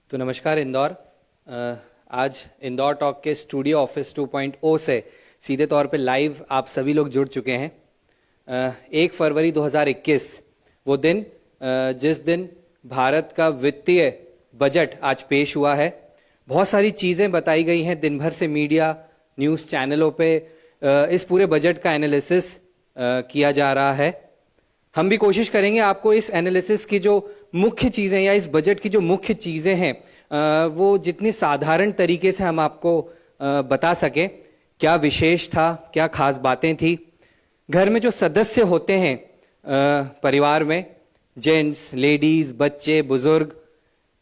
तो नमस्कार इंदौर। आज इंदौर टॉक के स्टूडियो ऑफिस 2.0 से सीधे तौर पे लाइव आप सभी लोग जुड़ चुके हैं। 1 फरवरी 2021 वो दिन जिस दिन भारत का वित्तीय बजट आज पेश हुआ है। बहुत सारी चीज़ें बताई गई हैं दिन भर से मीडिया न्यूज़ चैनलों पे। इस पूरे बजट का एनालिसिस किया जा रहा है। हम भी कोशिश करेंगे आपको इस एनालिसिस की जो मुख्य चीज़ें या इस बजट की जो मुख्य चीज़ें हैं वो जितनी साधारण तरीके से हम आपको बता सकें। क्या विशेष था, क्या खास बातें थी। घर में जो सदस्य होते हैं परिवार में, जेंट्स, लेडीज, बच्चे, बुजुर्ग,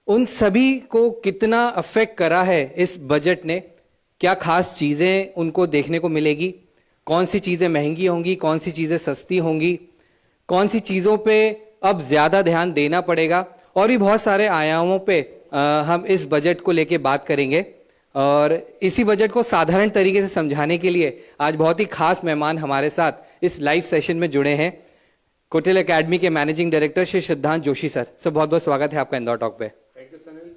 उन सभी को कितना अफेक्ट करा है इस बजट ने। क्या खास चीज़ें उनको देखने को मिलेगी, कौन सी चीज़ें महंगी होंगी, कौन सी चीज़ें सस्ती होंगी, कौन सी चीज़ों पे अब ज़्यादा ध्यान देना पड़ेगा, और भी बहुत सारे आयामों पे हम इस बजट को लेके बात करेंगे। और इसी बजट को साधारण तरीके से समझाने के लिए आज बहुत ही खास मेहमान हमारे साथ इस लाइव सेशन में जुड़े हैं। कुटिल एकेडमी के मैनेजिंग डायरेक्टर श्री सिद्धांत जोशी सर। बहुत बहुत स्वागत है आपका इंदौर टॉक पे। Thank you Sunil.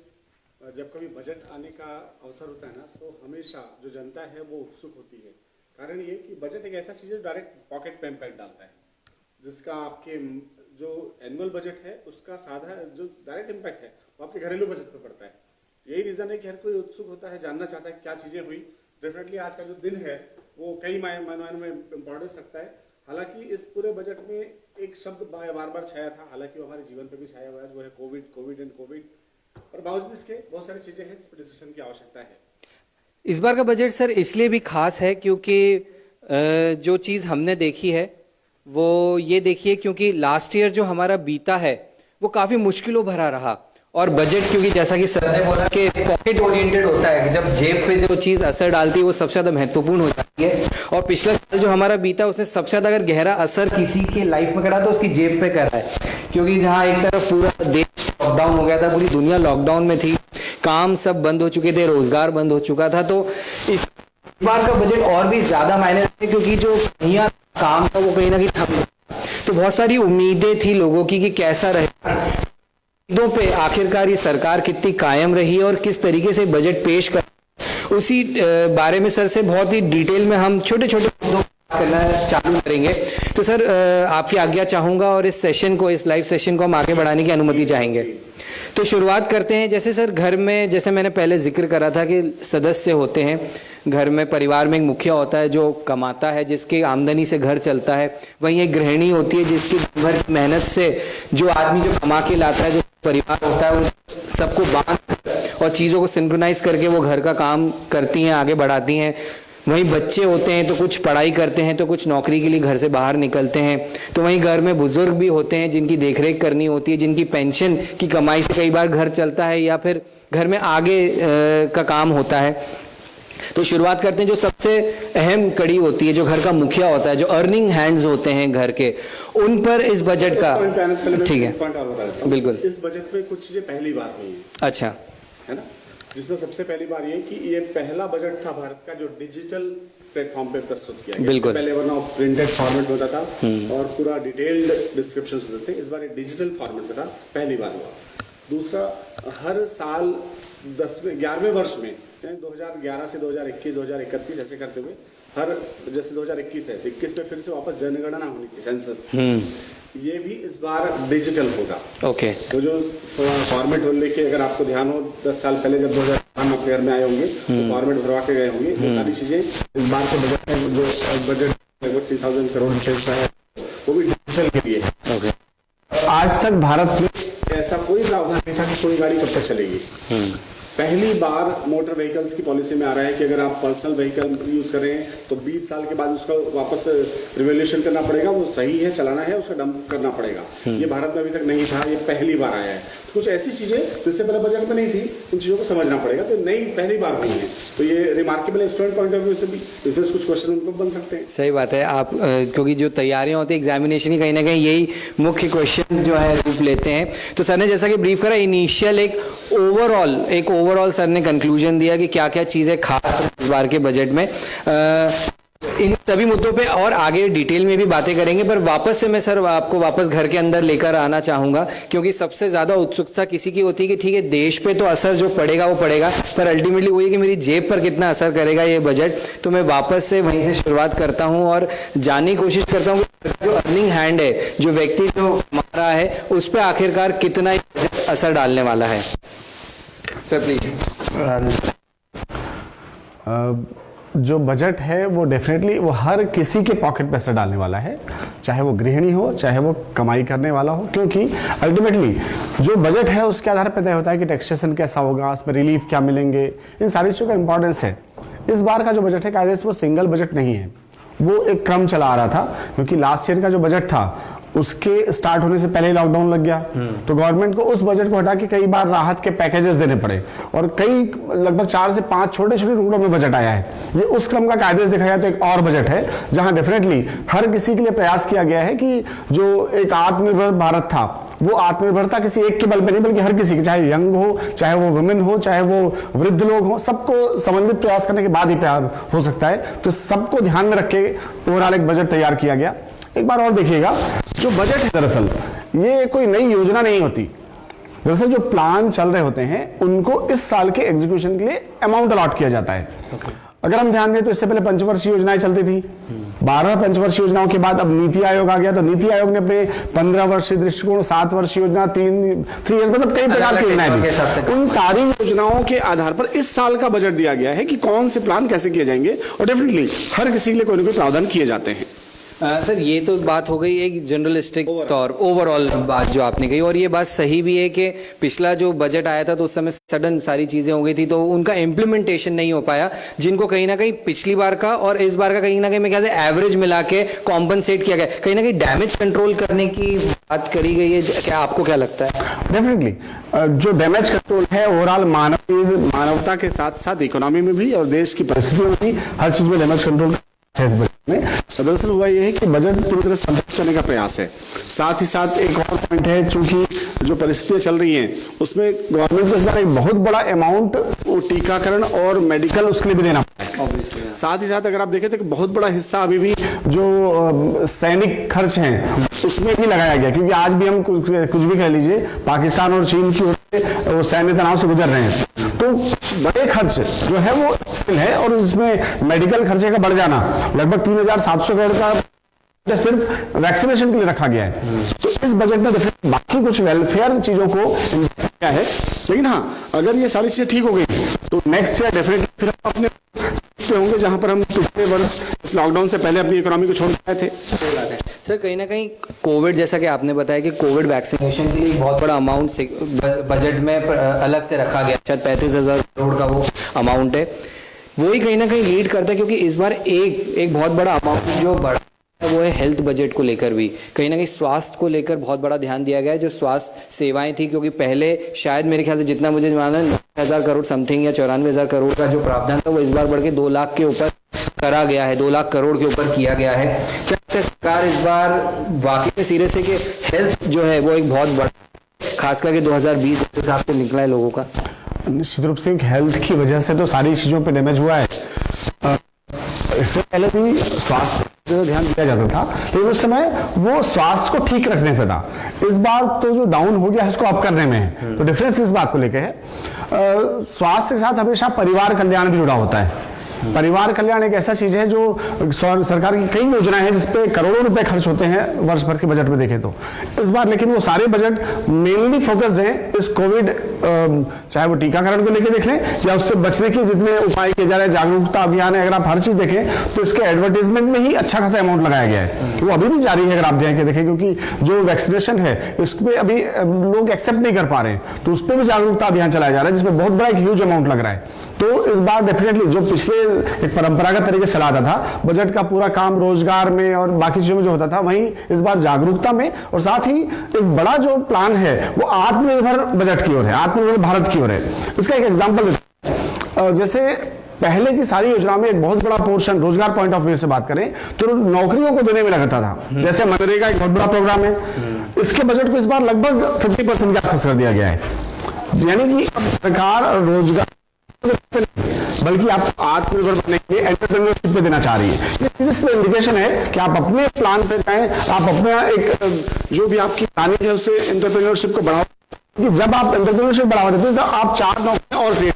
जब कभी बजट आने का अवसर होता है ना, तो हमेशा जो जनता है वो उत्सुक होती है। कारण ये कि बजट एक ऐसा चीज़ है डायरेक्ट पॉकेट पे इम्पैक्ट डालता है, जिसका आपके जो एनुअल बजट है उसका साधा जो डायरेक्ट इम्पैक्ट है वो आपके घरेलू बजट पे पड़ता है। यही रीज़न है कि हर कोई उत्सुक होता है, जानना चाहता है क्या चीज़ें हुई। डेफिनेटली आज का जो दिन है वो कई मायनों में इम्पोर्टेंस रखता है। हालांकि इस पूरे बजट में एक शब्द बार बार छाया था, हालांकि वो हमारे जीवन पर भी छाया हुआ है, वो है कोविड। और बावजूद इसके बहुत सारी चीज़ें हैं जिस पर डिस्कशन की आवश्यकता है। इस बार का बजट सर इसलिए भी खास है क्योंकि जो चीज़ हमने देखी है वो ये देखिए, क्योंकि लास्ट ईयर जो हमारा बीता है वो काफ़ी मुश्किलों भरा रहा। और बजट क्योंकि जैसा कि सर ने बोला कि पॉकेट ओरिएंटेड होता है, कि जब जेब पे जो चीज़ असर डालती है वो सबसे ज़्यादा महत्वपूर्ण हो जाती है। और पिछला साल जो हमारा बीता उसने सबसे ज़्यादा अगर गहरा असर किसी के लाइफ में करा तो उसकी जेब पे करा है। क्योंकि जहाँ एक तरफ पूरा देश लॉकडाउन हो गया था, पूरी दुनिया लॉकडाउन में थी, काम सब बंद हो चुके थे, रोजगार बंद हो चुका था। तो इस बार का बजट और भी ज़्यादा मायने रखते क्योंकि जो यहाँ काम था वो कहीं ना कहीं थम। तो बहुत सारी उम्मीदें थी लोगों की कि कैसा रहेगा, उम्मीदों पे आखिरकार ये सरकार कितनी कायम रही और किस तरीके से बजट पेश कर, उसी बारे में सर से बहुत ही डिटेल में हम छोटे छोटे मुद्दों करना चालू करेंगे। तो सर आपकी आज्ञा चाहूंगा और इस सेशन को, इस लाइव सेशन को हम आगे बढ़ाने की अनुमति चाहेंगे। तो शुरुआत करते हैं। जैसे सर घर में, जैसे मैंने पहले जिक्र करा था कि सदस्य होते हैं घर में, परिवार में एक मुखिया होता है जो कमाता है, जिसकी आमदनी से घर चलता है। वहीं एक गृहिणी होती है जिसकी भर मेहनत से जो आदमी जो कमा के लाता है, जो परिवार होता है, उन सबको बांध और चीज़ों को सिंक्रोनाइज करके वो घर का काम करती हैं, आगे बढ़ाती हैं। वहीं बच्चे होते हैं तो कुछ पढ़ाई करते हैं, तो कुछ नौकरी के लिए घर से बाहर निकलते हैं। तो वहीं घर में बुजुर्ग भी होते हैं जिनकी देखरेख करनी होती है, जिनकी पेंशन की कमाई से कई बार घर चलता है या फिर घर में आगे का काम होता है। तो शुरुआत करते हैं जो सबसे अहम कड़ी होती है, जो घर का मुखिया होता है, जो अर्निंग हैंड्स होते हैं घर के, उन पर इस बजट का। ठीक है, बिल्कुल। इस बजट में कुछ चीजें पहली बार हुई है। अच्छा, है ना, जिसमें सबसे पहली बार ये कि ये पहला बजट था भारत का जो डिजिटल प्लेटफॉर्म पे प्रस्तुत किया गया। बिल्कुल। पहले वरना प्रिंटेड फॉर्मेट होता था और पूरा डिटेल्ड डिस्क्रिप्शन होते थे। इस बार ये डिजिटल फॉर्मेट में था, पहली बार हुआ। दूसरा, हर साल 11वें वर्ष में 2011 से 2021, 2031 ऐसे करते हुए हर, जैसे 2021 है, 21 में फिर से वापस जनगणना होनी थी, सेंसस, ये भी इस बार डिजिटल होगा। ओके। तो जो फॉर्मेट लेके, अगर आपको ध्यान हो, 10 साल पहले जब 2000 आप घर में आए होंगे तो फॉर्मेट भरवा के गए होंगे। ये सारी चीजें इस बार के बजट में, जो बजट 30,000 करोड़ रुपए का है, वो भी डिजिटल के लिए। ओके। आज तक भारत में ऐसा कोई प्रावधान नहीं था कि कोई गाड़ी कब तक चलेगी। पहली बार मोटर व्हीकल्स की पॉलिसी में आ रहा है कि अगर आप पर्सनल व्हीकल यूज कर रहे हैं तो 20 साल के बाद उसका वापस रिवोल्यूशन करना पड़ेगा, वो सही है, चलाना है, उसका डंप करना पड़ेगा। ये भारत में अभी तक नहीं था, ये पहली बार आया है। कुछ ऐसी चीजें जिससे पहले बजट में नहीं थी, उन चीजों को समझना पड़ेगा। तो नई पहली बार हुई है, तो ये रिमार्केबल है। स्टूडेंट पॉइंट ऑफ व्यू से भी बिजनेस कुछ क्वेश्चन उनको बन सकते हैं। सही बात है। आप क्योंकि जो तैयारियां होती है एग्जामिनेशन की, कहीं ना कहीं यही मुख्य क्वेश्चन जो है रूप लेते हैं। तो सर ने जैसा कि ब्रीफ करा, इनिशियल एक ओवरऑल सर ने कंक्लूजन दिया कि क्या क्या चीज़ें खास इस बार के बजट में। इन सभी मुद्दों पे और आगे डिटेल में भी बातें करेंगे, पर वापस से मैं सर आपको वापस घर के अंदर लेकर आना चाहूंगा, क्योंकि सबसे ज्यादा उत्सुकता किसी की होती है कि ठीक है देश पे तो असर जो पड़ेगा वो पड़ेगा, पर अल्टीमेटली वही कि मेरी जेब पर कितना असर करेगा ये बजट। तो मैं वापस से वहीं से शुरुआत करता हूँ और जानने की कोशिश करता हूँ जो अर्निंग हैंड है, जो व्यक्ति जो कमा रहा है, उस पर आखिरकार कितना असर डालने वाला है। Sir please. जो बजट है वो डेफिनेटली वो हर किसी के पॉकेट पे असर डालने वाला है, चाहे वो गृहिणी हो चाहे वो कमाई करने वाला हो, क्योंकि अल्टीमेटली जो बजट है उसके आधार पर तय होता है कि टैक्सेशन कैसा होगा, उसमें रिलीफ क्या मिलेंगे, इन सारी चीज़ों का इंपॉर्टेंस है। इस बार का जो बजट है कायदे से वो सिंगल बजट नहीं है, वो एक क्रम चला आ रहा था, क्योंकि लास्ट ईयर का जो बजट था उसके स्टार्ट होने से पहले ही लॉकडाउन लग गया, तो गवर्नमेंट को उस बजट को हटा के कई बार राहत के पैकेजेस देने पड़े और कई लगभग 4 से 5 छोटे छोटे टुकड़ों में बजट आया है। ये उस क्रम का कायदे से देखा जाए तो एक और बजट है जहां डेफिनेटली हर किसी के लिए प्रयास किया गया है कि जो एक आत्मनिर्भर भारत था वो आत्मनिर्भरता किसी एक के बल पे नहीं बल्कि हर किसी की, चाहे यंग हो चाहे वो वुमेन हो चाहे वो वृद्ध लोग हो, सबको समन्वित प्रयास करने के बाद ही प्यार हो सकता है। तो सबको ध्यान में रख के ओवरऑल एक बजट तैयार किया गया। एक बार और देखिएगा, जो बजट है दरअसल ये कोई नई योजना नहीं होती, दरअसल जो प्लान चल रहे होते हैं उनको इस साल के एग्जीक्यूशन के लिए अमाउंट अलॉट किया जाता है। अगर हम ध्यान दें तो इससे पहले पंचवर्षीय योजनाएं चलती थी, 12 पंचवर्षीय योजनाओं के बाद अब नीति आयोग आ गया, तो नीति आयोग ने अपने 15 वर्षीय दृष्टिकोण, 7 वर्षीय योजना, 3 मतलब कई प्रकार की योजनाएं दी। उन सारी योजनाओं के आधार पर इस साल का बजट दिया गया है कि कौन से प्लान कैसे किए जाएंगे और डेफिनेटली हर किसी के लिए कोई ना कोई प्रावधान किए जाते हैं। सर ये तो बात हो गई एक जनरलिस्टिक तौर ओवरऑल बात जो आपने कही, और ये बात सही भी है कि पिछला जो बजट आया था तो उस समय सडन सारी चीजें हो गई थी, तो उनका इम्प्लीमेंटेशन नहीं हो पाया, जिनको कहीं ना कहीं पिछली बार का और इस बार का कहीं ना कहीं मैं क्या एवरेज मिला के कॉम्पनसेट किया गया, कहीं ना कहीं डैमेज कंट्रोल करने की बात करी गई है। क्या आपको क्या लगता है? डेफिनेटली जो डैमेज कंट्रोल है ओवरऑल मानवता के साथ साथ इकोनॉमी में भी और देश की परिस्थितियों में भी हर चीज में डैमेज कंट्रोल में दरअसल हुआ यह है कि बजट पूरी तरह संतुलित करने का प्रयास है। साथ ही साथ एक और पॉइंट है, चूंकि जो परिस्थितियां चल रही हैं उसमें गवर्नमेंट को इस बार एक बहुत बड़ा अमाउंट टीकाकरण और मेडिकल उसके लिए भी देना पड़ा है। साथ ही साथ अगर आप देखें तो बहुत बड़ा हिस्सा अभी भी जो सैनिक खर्च हैं उसमें भी लगाया गया, क्योंकि आज भी हम कुछ भी कह लीजिए पाकिस्तान और चीन की ओर से वो सैन्य तनाव से गुजर रहे हैं, तो बड़े खर्च जो है वो है और इसमें मेडिकल खर्चे का बढ़ जाना लगभग 3,700 करोड़ का सिर्फ वैक्सीनेशन के लिए रखा गया है। तो इस बजट में बाकी कुछ वेलफेयर चीजों को क्या है, लेकिन हाँ अगर ये सारी चीजें ठीक हो गई तो नेक्स्ट ईयर डेफिनेटली फिर हम अपने होंगे जहां पर हम पिछले वर्ष इस लॉकडाउन से पहले अपनी इकोनॉमी को छोड़ पाए थे। सर कहीं ना कहीं कोविड, जैसा कि आपने बताया कि कोविड वैक्सीनेशन के लिए बहुत बड़ा अमाउंट से बजट में अलग से रखा गया, शायद 35,000 करोड़ का वो अमाउंट है, वही कहीं ना कहीं लीड करता है, क्योंकि इस बार एक बहुत बड़ा अमाउंट जो बढ़ा वो है हेल्थ बजट को लेकर भी, कहीं ना कहीं स्वास्थ्य को लेकर बहुत बड़ा ध्यान दिया गया है। जो स्वास्थ्य सेवाएं थी, क्योंकि पहले शायद मेरे ख्याल से जितना मुझे मालूम है 9,000 करोड़ समथिंग या 94,000 करोड़ का जो प्रावधान था वो इस बार बढ़ के 2 लाख के ऊपर करा गया है, 2 लाख करोड़ के ऊपर किया गया है। क्या सरकार इस बार वाकई में सीरियस है कि हेल्थ जो है वो एक बहुत बड़ा, खास करके 2020 के हिसाब से निकला है लोगों का? निश्चित रूप से हेल्थ की वजह से तो सारी चीजों पे डैमेज हुआ है। इससे पहले भी स्वास्थ्य पर ध्यान दिया जाता था, लेकिन उस समय वो स्वास्थ्य को ठीक रखने पे था। इस बार तो जो डाउन हो गया है उसको अप करने में है, तो डिफरेंस इस बात को लेकर है। स्वास्थ्य के साथ हमेशा परिवार कल्याण भी जुड़ा होता है। परिवार कल्याण एक ऐसा चीज है जो सरकार की कई योजनाएं हैं जिसपे करोड़ों रुपए खर्च होते हैं वर्ष भर के बजट में देखें तो। इस बार लेकिन वो सारे बजट मेनली फोकस्ड हैं इस कोविड, चाहे वो टीकाकरण को लेकर देख लें या उससे बचने के जितने उपाय किए जा रहे हैं, जागरूकता अभियान है, अगर आप हर चीज देखें तो इसके एडवर्टाइजमेंट में ही अच्छा खासा अमाउंट लगाया गया है। वो अभी भी जारी है अगर आप देखें, क्योंकि जो वैक्सीनेशन है उसमें अभी लोग एक्सेप्ट नहीं कर पा रहे हैं, तो उस पर भी जागरूकता अभियान चलाया जा रहा है जिसमें बहुत बड़ा एक ह्यूज अमाउंट लग रहा है। तो इस बार डेफिनेटली जो पिछले एक परंपरागत तरीके से चलाता था बजट का पूरा काम रोजगार में और बाकी चीजों में जो होता था, वहीं इस बार जागरूकता में और साथ ही एक बड़ा जो प्लान है वो आत्मनिर्भर बजट की ओर है, आत्मनिर्भर भारत की ओर है। इसका एक एग्जांपल जैसे पहले की सारी योजनाओं में एक बहुत बड़ा पोर्शन रोजगार पॉइंट ऑफ व्यू से बात करें तो नौकरियों को देने में लगता था, जैसे मनरेगा एक बहुत बड़ा प्रोग्राम है, इसके बजट को इस बार लगभग 50% का खर्च कर दिया गया है। यानी कि अब सरकार रोजगार बल्कि आप आत्मनिर्भर बनने के लिए एंटरप्रेन्योरशिप पे देना चाह रही है। इसमें इंडिकेशन है कि आप अपने प्लान पे जाएं, आप अपना एक जो भी आपकी प्लानिंग है उससे एंटरप्रेन्योरशिप को बढ़ाओ। जब आप एंटरप्रेन्योरशिप बढ़ावा देते हैं तो आप 4 नौकरियां और क्रिएट,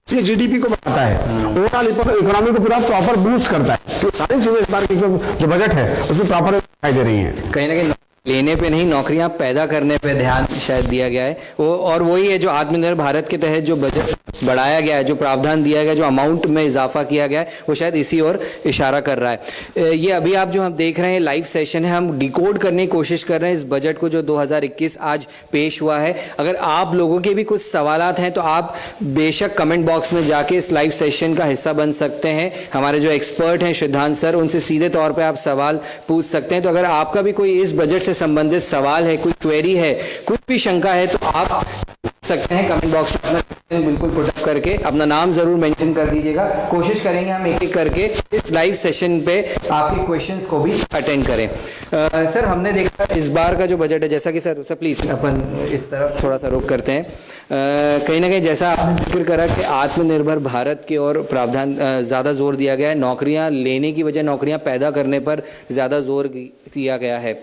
ये जीडीपी को बढ़ाता है, ओवरऑल इकोनॉमी को पूरा प्रॉपर बूस्ट करता है। तो सारी चीजें इस बार की जो बजट है उसमें प्रॉपर दिखाई दे रही हैं। कहीं ना कहीं लेने पे नहीं, नौकरियां पैदा करने पे ध्यान शायद दिया गया है वो, और वही है जो आत्मनिर्भर भारत के तहत जो बजट बढ़ाया गया है, जो प्रावधान दिया गया, जो अमाउंट में इजाफा किया गया है, वो शायद इसी ओर इशारा कर रहा है। ये अभी आप जो हम देख रहे हैं लाइव सेशन है, हम डिकोड करने की कोशिश कर रहे हैं इस बजट को जो 2021 आज पेश हुआ है। अगर आप लोगों के भी कुछ सवालात हैं तो आप बेशक कमेंट बॉक्स में जाके इस लाइव सेशन का हिस्सा बन सकते हैं। हमारे जो एक्सपर्ट हैं श्रद्धांत सर, उनसे सीधे तौर पर आप सवाल पूछ सकते हैं। तो अगर आपका भी कोई इस बजट से संबंधित सवाल है, कोई क्वेरी है, कुछ भी शंका है, तो आप पूछ सकते हैं कमेंट बॉक्स में अपना बिल्कुल पुट अप करके अपना नाम जरूर मेंशन कर दीजिएगा। कोशिश करेंगे हम एक एक करके इस लाइव सेशन पे आपके क्वेश्चंस को भी अटेंड करें। सर हमने देखा इस बार का जो बजट है, जैसा कि सर प्लीज अपन इस तरफ थोड़ा सा रुख करते हैं। कहीं ना कहीं जैसा आपने जिक्र करा कि आत्मनिर्भर भारत की ओर प्रावधान ज्यादा जोर दिया गया है, नौकरियां लेने की बजाय नौकरियां पैदा करने पर ज्यादा जोर दिया गया है।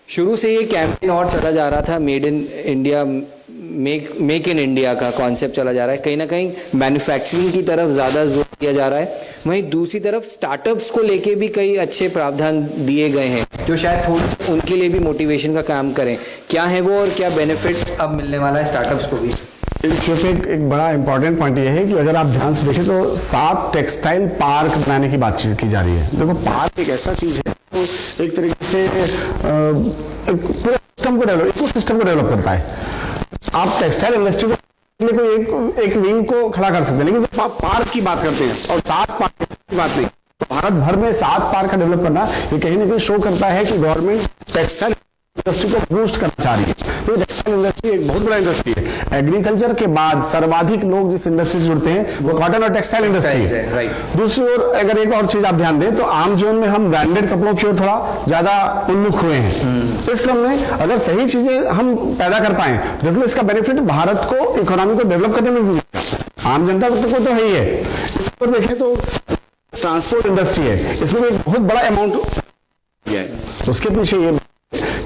शुरू से ये कैंपेन और चला जा रहा था, made in India, make in India का कॉन्सेप्ट चला जा रहा है। कहीं ना कहीं मैन्युफैक्चरिंग की तरफ ज़्यादा जोर दिया जा रहा है। वहीं दूसरी तरफ स्टार्टअप्स को लेके भी कई अच्छे प्रावधान दिए गए हैं जो शायद थोड़ी उनके लिए भी मोटिवेशन का काम करें। क्या है वो और क्या बेनिफिट अब मिलने वाला है स्टार्टअप्स को भी? एक बड़ा इंपॉर्टेंट पॉइंट ये है कि अगर आप ध्यान से देखें तो 7 टेक्सटाइल पार्क बनाने की बातचीत की जा रही है। देखो पार्क एक ऐसा चीज है तो एक तरीके से पूरे सिस्टम को डेवलप, इकोसिस्टम को डेवलप करता है। आप टेक्सटाइल इंडस्ट्री को एक विंग को खड़ा कर सकते हैं, लेकिन जब आप पार्क की बात करते हैं और 7 पार्क की बात नहीं, तो भारत भर में 7 पार्क का डेवलप करना ये कहीं ना कहीं शो करता है कि गवर्नमेंट टेक्सटाइल इंडस्ट्री को बूस्ट करना चाह रही है। तो टेक्सटाइल इंडस्ट्री एक बहुत बड़ा इंडस्ट्री है। एग्रीकल्चर के बाद सर्वाधिक लोग जिस इंडस्ट्री से जुड़ते हैं वो कॉटन और टेक्सटाइल इंडस्ट्री है। दूसरी ओर अगर एक और चीज आप ध्यान दें तो आम जीवन में हम ब्रांडेड कपड़ों की ओर थोड़ा ज्यादा उन्मुख हुए हैं। इस क्रम में अगर सही चीजें हम पैदा कर पाए तो इसका बेनिफिट भारत को, इकोनॉमी को डेवलप करने में भी मिलेगा। आम जनता को तो है ही है। इस पर देखें तो ट्रांसपोर्ट इंडस्ट्री है, इसमें एक बहुत बड़ा अमाउंट है। उसके पीछे ये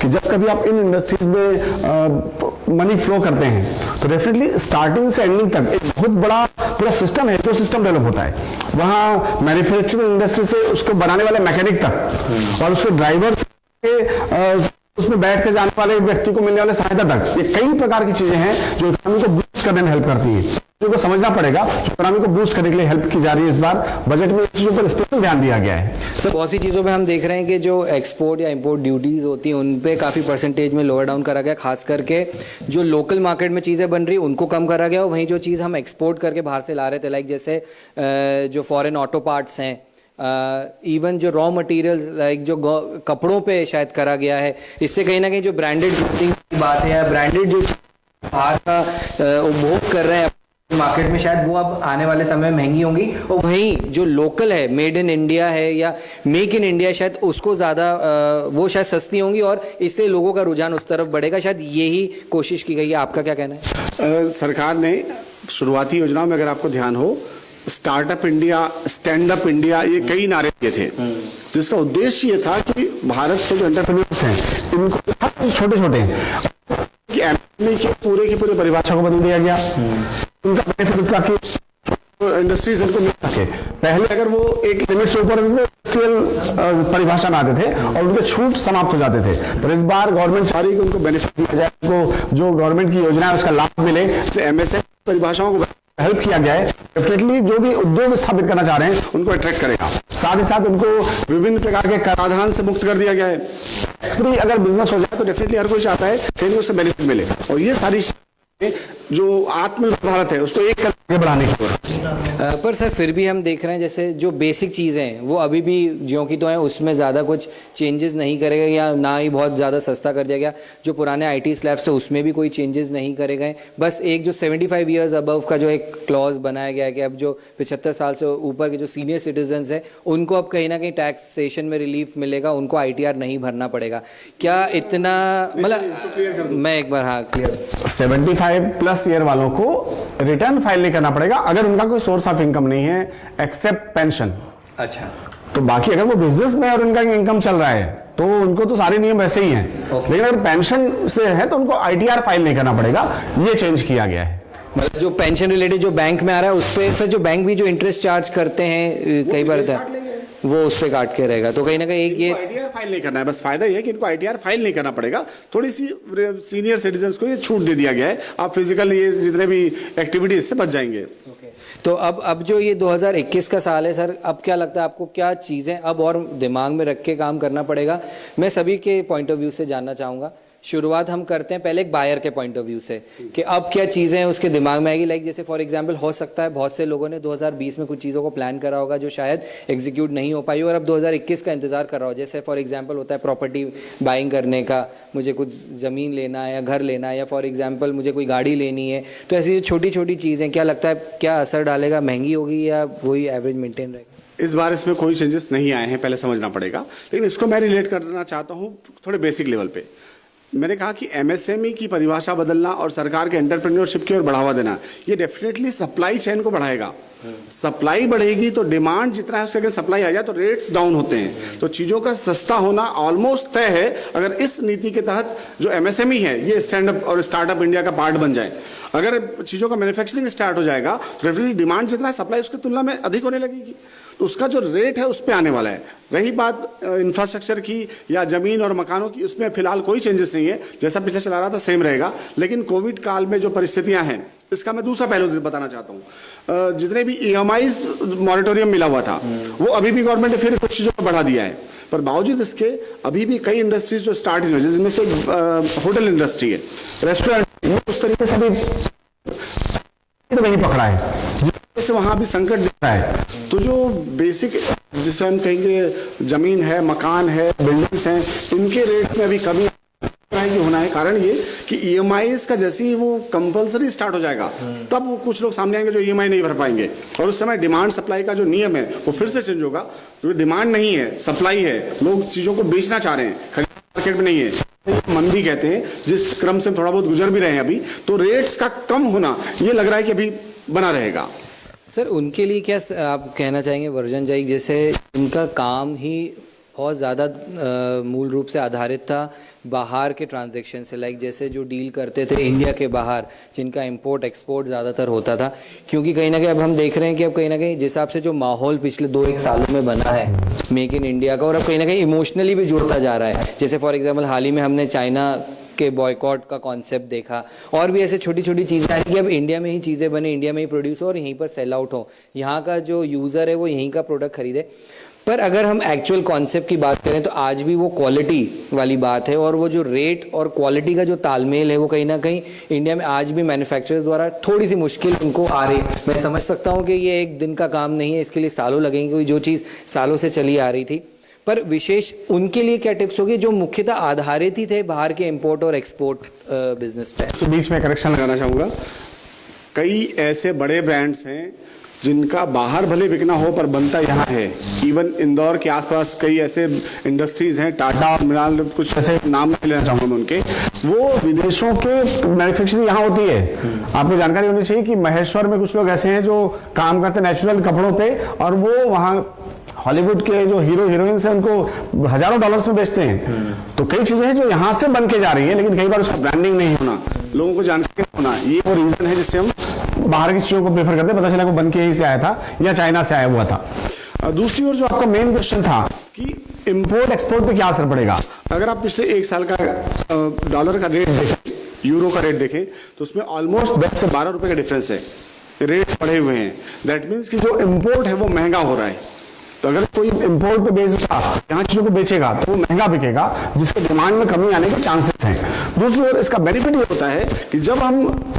कि जब कभी आप इन इंडस्ट्रीज में मनी फ्लो करते हैं तो डेफिनेटली स्टार्टिंग से एंडिंग तक एक बहुत बड़ा पूरा सिस्टम है, जो सिस्टम डेवलप होता है। वहाँ मैन्युफैक्चरिंग इंडस्ट्री से उसको बनाने वाले मैकेनिक तक और उसके ड्राइवर के उसमें बैठ कर जाने वाले व्यक्ति को मिलने वाले सहायता तक, ये कई प्रकार की चीजें हैं जो इकोनॉमी को बूस्ट करने में हेल्प करती हैं। को समझना पड़ेगा इकोनॉमी को बूस्ट करने के लिए हेल्प की जा रही है। इस बार बजट में इस चीजों पर स्पेशल ध्यान दिया गया है। तो बहुत सी चीज़ों पे हम देख रहे हैं कि जो एक्सपोर्ट या इंपोर्ट ड्यूटीज होती हैं उन पे काफ़ी परसेंटेज में लोअर डाउन करा गया। खास करके जो लोकल मार्केट में चीज़ें बन रही उनको कम करा गया, और वहीं जो चीज़ हम एक्सपोर्ट करके बाहर से ला रहे थे, लाइक जैसे जो फॉरेन ऑटो पार्ट्स हैं, इवन जो रॉ मटेरियल्स लाइक जो कपड़ों पे शायद करा गया है। इससे कहीं ना कहीं जो ब्रांडेड क्लोथिंग की बात है या ब्रांडेड जो बाहर का उपभोग कर रहे हैं मार्केट में, शायद वो अब आने वाले समय में महंगी होंगी, और वहीं जो लोकल है, मेड इन इंडिया है या मेक इन इंडिया, शायद उसको ज़्यादा वो शायद सस्ती होंगी और इसलिए लोगों का रुझान उस तरफ बढ़ेगा। शायद यही कोशिश की गई है। आपका क्या कहना है? सरकार ने शुरुआती योजनाओं में अगर आपको ध्यान हो, startup India, stand up India, ये कई नारे दिए थे। जिसका उद्देश्य ये था कि भारत के जो एंटरप्रेन्योर्स हैं इनको छोटे छोटे एमएसएमई के पूरे परिभाषा को बदल दिया गया। उनका बेनिफिट उसका कि इंडस्ट्रीज इनको मिल सके। पहले अगर वो एक लिमिट से ऊपर इंडस्ट्रियल परिभाषा में आते थे और उनके छूट समाप्त हो जाते थे, पर इस बार गवर्नमेंट चाह रही है कि उनको बेनिफिट मिल जाए, उनको जो गवर्नमेंट की योजना है उसका लाभ मिले। एमएसएमई परिभाषाओं को हेल्प किया गया है। डेफिनेटली जो भी उद्योग स्थापित करना चाह रहे हैं उनको अट्रैक्ट करेगा। साथ ही साथ उनको विभिन्न प्रकार के कराधान से मुक्त कर दिया गया है। फ्री अगर बिजनेस हो जाए तो डेफिनेटली हर कोई चाहता है कि उससे बेनिफिट मिले, और ये सारी जो आत्मनिर्भर भारत है उसको एक करके बढ़ाने की कोशिश। पर सर फिर भी हम देख रहे हैं जैसे जो बेसिक चीज़ें हैं वो अभी भी ज्यों की तो हैं, उसमें ज़्यादा कुछ चेंजेस नहीं करेगा या ना ही बहुत ज़्यादा सस्ता कर दिया गया। जो पुराने आईटी स्लैब्स है उसमें भी कोई चेंजेस नहीं करे गए। बस एक जो 75 ईयर्स अबव का जो एक क्लॉज बनाया गया है कि अब जो 75 साल से ऊपर के जो सीनियर सिटीजन्स हैं उनको अब कहीं ना कहीं टैक्सेशन में रिलीफ मिलेगा, उनको ITR नहीं भरना पड़ेगा। क्या इतना, मतलब मैं एक बार क्लियर 75+ ईयर वालों को रिटर्न फाइल नहीं करना पड़ेगा अगर उनका कोई सोर्स ऑफ इनकम नहीं है एक्सेप्ट पेंशन। अच्छा, तो बाकी अगर वो बिजनेस में और उनका इनकम चल रहा है तो उनको तो सारे नियम वैसे ही हैं। लेकिन अगर पेंशन से है तो उनको आईटीआर फाइल नहीं करना पड़ेगा, ये चेंज किया गया है। मतलब जो पेंशन रिलेटेड जो बैंक में आ रहा है उस पे फिर जो बैंक भी जो इंटरेस्ट चार्ज करते हैं कई बार वो उस पे काट के रहेगा, तो कहीं ना कहीं एक ये आईटीआर फाइल नहीं करना है। बस फायदा ये है कि इनको आईटीआर फाइल नहीं करना पड़ेगा। थोड़ी सी सीनियर सिटीजन्स को ये छूट दे दिया गया है, आप फिजिकल ये जितने भी एक्टिविटीज से बच जाएंगे। तो अब जो ये 2021 का साल है सर, अब क्या लगता है आपको, क्या चीज़ें अब और दिमाग में रख के काम करना पड़ेगा? मैं सभी के पॉइंट ऑफ व्यू से जानना चाहूँगा। शुरुआत हम करते हैं पहले एक बायर के पॉइंट ऑफ व्यू से कि अब क्या चीज़ें उसके दिमाग में आएगी। लाइक जैसे फॉर एग्जांपल हो सकता है बहुत से लोगों ने 2020 में कुछ चीज़ों को प्लान करा होगा जो शायद एग्जीक्यूट नहीं हो पाई और अब 2021 का इंतजार कर रहा हो। जैसे फॉर एग्जांपल होता है प्रॉपर्टी बाइंग करने का, मुझे कुछ ज़मीन लेना है या घर लेना है, या फॉर एग्जाम्पल मुझे कोई गाड़ी लेनी है। तो ऐसी छोटी छोटी चीज़ें क्या लगता है क्या असर डालेगा? महंगी होगी या वही एवरेज मेंटेन रहेगा? इस बार इसमें कोई चेंजेस नहीं आए हैं, पहले समझना पड़ेगा। लेकिन इसको मैं रिलेट करना चाहता हूँ थोड़े बेसिक लेवल पे। मैंने कहा कि एमएसएमई की परिभाषा बदलना और सरकार के एंटरप्रेन्योरशिप की ओर बढ़ावा देना, ये डेफिनेटली सप्लाई चेन को बढ़ाएगा। सप्लाई बढ़ेगी तो डिमांड जितना है उसके अगर सप्लाई आ जाए तो रेट्स डाउन होते हैं, तो चीज़ों का सस्ता होना ऑलमोस्ट तय है अगर इस नीति के तहत जो एमएसएमई है ये स्टैंड अप और स्टार्टअप इंडिया का पार्ट बन जाए। अगर चीज़ों का मैन्युफैक्चरिंग स्टार्ट हो जाएगा तो डेफिनेटली डिमांड जितना है सप्लाई उसकी तुलना में अधिक होने लगेगी, तो उसका जो रेट है उस पर आने वाला है। रही बात इंफ्रास्ट्रक्चर की या जमीन और मकानों की, उसमें फिलहाल कोई चेंजेस नहीं है, जैसा पिछले चला रहा था सेम रहेगा। लेकिन कोविड काल में जो परिस्थितियां हैं इसका मैं दूसरा पहलू बताना चाहता हूँ। जितने भी ईएमआई मॉरेटोरियम मिला हुआ था वो अभी भी गवर्नमेंट ने फिर कुछ चीज़ों को बढ़ा दिया है, पर बावजूद इसके अभी भी कई इंडस्ट्रीज जो स्टार्ट हुई है, जिसमें से होटल इंडस्ट्री है, रेस्टोरेंट, उस तरीके से भी तो नहीं पकड़ा है, जिससे वहां भी संकट दिख रहा है। तो जो बेसिक जिसे हम कहेंगे जमीन है, मकान है, बिल्डिंग्स हैं, इनके रेट में अभी कमी होना है। कारण ये कि ईएमआईज का जैसे ही वो कंपलसरी स्टार्ट हो जाएगा तब वो कुछ लोग सामने आएंगे जो ईएमआई नहीं भर पाएंगे, और उस समय डिमांड सप्लाई का जो नियम है वो फिर से चेंज होगा। जो डिमांड नहीं है, सप्लाई है, लोग चीजों को बेचना चाह रहे हैं, मार्केट में नहीं है, मंदी कहते हैं, जिस क्रम से थोड़ा बहुत गुजर भी रहे हैं अभी, तो रेट्स का कम होना ये लग रहा है कि अभी बना रहेगा। सर उनके लिए क्या आप कहना चाहेंगे वर्जन जाई, जैसे उनका काम ही बहुत ज़्यादा मूल रूप से आधारित था बाहर के ट्रांजैक्शन से, लाइक जैसे जो डील करते थे इंडिया के बाहर, जिनका इंपोर्ट एक्सपोर्ट ज़्यादातर होता था, क्योंकि कहीं ना कहीं अब हम देख रहे हैं कि अब कहीं ना कहीं जिस हिसाब से जो माहौल पिछले 2-1 सालों में बना है मेक इन इंडिया का, और अब कहीं ना कहीं इमोशनली भी जुड़ता जा रहा है। जैसे फॉर एग्जाम्पल हाल ही में हमने चाइना के बॉयकॉट का कॉन्सेप्ट देखा, और भी ऐसे छोटी छोटी चीज़ें आई कि अब इंडिया में ही चीज़ें बने, इंडिया में ही प्रोड्यूस हो और यहीं पर सेल आउट हो, यहाँ का जो यूज़र है वो यहीं का प्रोडक्ट खरीदे। पर अगर हम एक्चुअल कॉन्सेप्ट की बात करें तो आज भी वो क्वालिटी वाली बात है, और वो जो रेट और क्वालिटी का जो तालमेल है वो कहीं ना कहीं इंडिया में आज भी मैन्युफैक्चरर्स द्वारा थोड़ी सी मुश्किल उनको आ रही। मैं समझ सकता हूँ कि ये एक दिन का काम नहीं है, इसके लिए सालों लगेंगे, कोई जो चीज़ सालों से चली आ रही थी। पर विशेष उनके लिए क्या टिप्स होगी जो मुख्यतः आधारित ही थे बाहर के इंपोर्ट और एक्सपोर्ट बिजनेस पे? तो बीच में करेक्शन लगाना चाहूँगा, कई ऐसे बड़े ब्रांड्स हैं जिनका बाहर भले बिकना हो पर बनता यहाँ है। इवन इंदौर के आसपास कई ऐसे इंडस्ट्रीज हैं, टाटा और मिलाल, कुछ ऐसे नाम नहीं लेना चाहूँगा मैं उनके, वो विदेशों के मैन्युफैक्चरिंग यहाँ होती है। आपको जानकारी होनी चाहिए कि महेश्वर में कुछ लोग ऐसे हैं जो काम करते हैं नेचुरल कपड़ों पे, और वो वहाँ हॉलीवुड के जो हीरो हीरोइंस हैं उनको हजारों डॉलर्स में बेचते हैं। तो कई चीजें हैं जो यहाँ से बन के जा रही है, लेकिन कई बार उसका ब्रांडिंग नहीं होना, लोगों को जानकारी होना, ये वो रीजन है जिससे हम बाहर की चीजों को प्रेफर करते हैं। पता चला वो बन के यहीं से आया था या चाइना से आया हुआ था। दूसरी ओर जो आपका मेन क्वेश्चन था कि इंपोर्ट एक्सपोर्ट पे क्या असर पड़ेगा, अगर आप पिछले 1 साल का डॉलर का रेट देखें, यूरो का रेट देखें, तो उसमें ऑलमोस्ट 10 से 12 रुपए का डिफरेंस है, रेट बढ़े हुए हैं। दैट मीन्स कि जो इंपोर्ट है वो महंगा हो रहा है। तो अगर कोई इंपोर्ट पे बेचेगा, यहाँ चीजों को बेचेगा तो वो महंगा बिकेगा, जिसके डिमांड में कमी आने के चांसेस हैं। दूसरी ओर इसका बेनिफिट ये होता है कि जब हम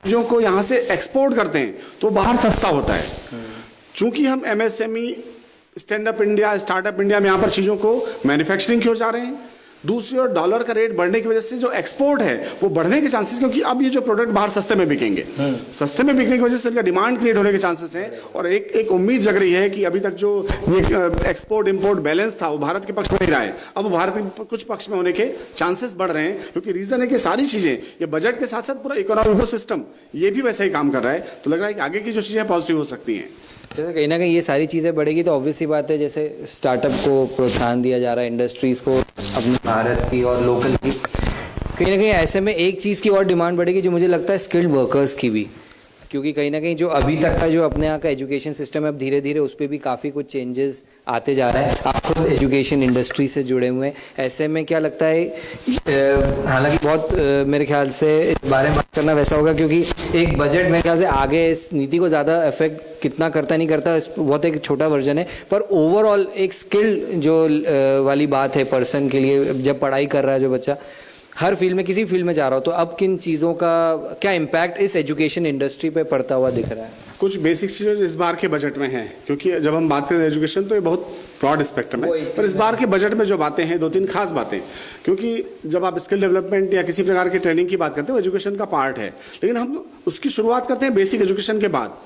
चीजों को यहाँ से एक्सपोर्ट करते हैं तो बाहर सस्ता होता है। चूंकि हम MSME, stand up India, startup India में यहाँ पर चीजों को मैन्युफैक्चरिंग की ओर जा रहे हैं, दूसरी ओर डॉलर का रेट बढ़ने की वजह से जो एक्सपोर्ट है वो बढ़ने के चांसेस, क्योंकि अब ये जो प्रोडक्ट बाहर सस्ते में बिकेंगे, सस्ते में बिकने की वजह से इनका डिमांड क्रिएट होने के चांसेस हैं। और एक उम्मीद जग रही है कि अभी तक जो ये एक्सपोर्ट इंपोर्ट बैलेंस था वो भारत के पक्ष में ही रहा है, अब भारत के कुछ पक्ष में होने के चांसेस बढ़ रहे हैं, क्योंकि रीजन है कि सारी चीजें ये बजट के साथ साथ पूरा इकोनॉमिक सिस्टम ये भी वैसे ही काम कर रहा है। तो लग रहा है कि आगे की जो चीजें पॉजिटिव हो सकती हैं। जैसे कहीं ना कहीं ये सारी चीज़ें बढ़ेगी तो ऑब्वियस सी बात है, जैसे स्टार्टअप को प्रोत्साहन दिया जा रहा है, इंडस्ट्रीज़ को अपने भारत की और लोकल की, कहीं ना कहीं ऐसे में एक चीज़ की और डिमांड बढ़ेगी जो मुझे लगता है स्किल्ड वर्कर्स की भी, क्योंकि कहीं ना कहीं जो अभी तक का जो अपने यहाँ का एजुकेशन सिस्टम है अब धीरे धीरे उस पर भी काफ़ी कुछ चेंजेस आते जा रहे हैं। आप खुद एजुकेशन इंडस्ट्री से जुड़े हुए हैं, ऐसे में क्या लगता है, हालांकि बहुत मेरे ख्याल से इस बारे में बात करना वैसा होगा क्योंकि एक बजट मेरे ख्याल से आगे इस नीति को ज़्यादा इफेक्ट कितना करता नहीं करता बहुत एक छोटा वर्जन है, पर ओवरऑल एक स्किल्ड जो वाली बात है पर्सन के लिए, जब पढ़ाई कर रहा है जो बच्चा हर फील्ड में किसी फील्ड में जा रहा हो, तो अब किन चीज़ों का क्या इम्पैक्ट इस एजुकेशन इंडस्ट्री पे पड़ता हुआ दिख रहा है? कुछ बेसिक चीज़ें इस बार के बजट में हैं, क्योंकि जब हम बात करें एजुकेशन तो ये बहुत ब्रॉड स्पेक्ट्रम है, पर इस बार के बजट में जो बातें हैं दो तीन खास बातें, क्योंकि जब आप स्किल डेवलपमेंट या किसी प्रकार की ट्रेनिंग की बात करते हो एजुकेशन का पार्ट है, लेकिन हम उसकी शुरुआत करते हैं बेसिक एजुकेशन के बाद।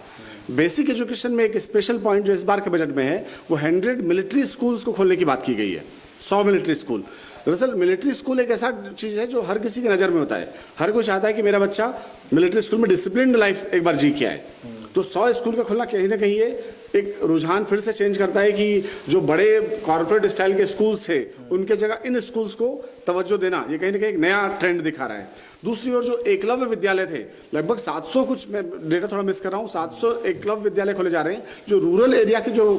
बेसिक एजुकेशन में एक स्पेशल पॉइंट जो इस बार के बजट में है वो 100 मिलिट्री स्कूल्स को खोलने की बात की गई है, 100 मिलिट्री स्कूल। दरअसल मिलिट्री स्कूल एक ऐसा चीज है जो हर किसी की नज़र में होता है, हर कोई चाहता है कि मेरा बच्चा मिलिट्री स्कूल में डिसिप्लिन्ड लाइफ एक बार जी के आए। तो 100 स्कूल का खुलना कहीं ना कहीं ये एक रुझान फिर से चेंज करता है कि जो बड़े कॉर्पोरेट स्टाइल के स्कूल्स थे उनके जगह इन स्कूल्स को तवज्जो देना, ये कहीं ना कहीं एक नया ट्रेंड दिखा रहा है। दूसरी ओर जो एकलव्य विद्यालय थे, लगभग 700, कुछ मैं डेटा थोड़ा मिस कर रहा हूँ, 700 एकलव्य विद्यालय खोले जा रहे हैं, जो रूरल एरिया के जो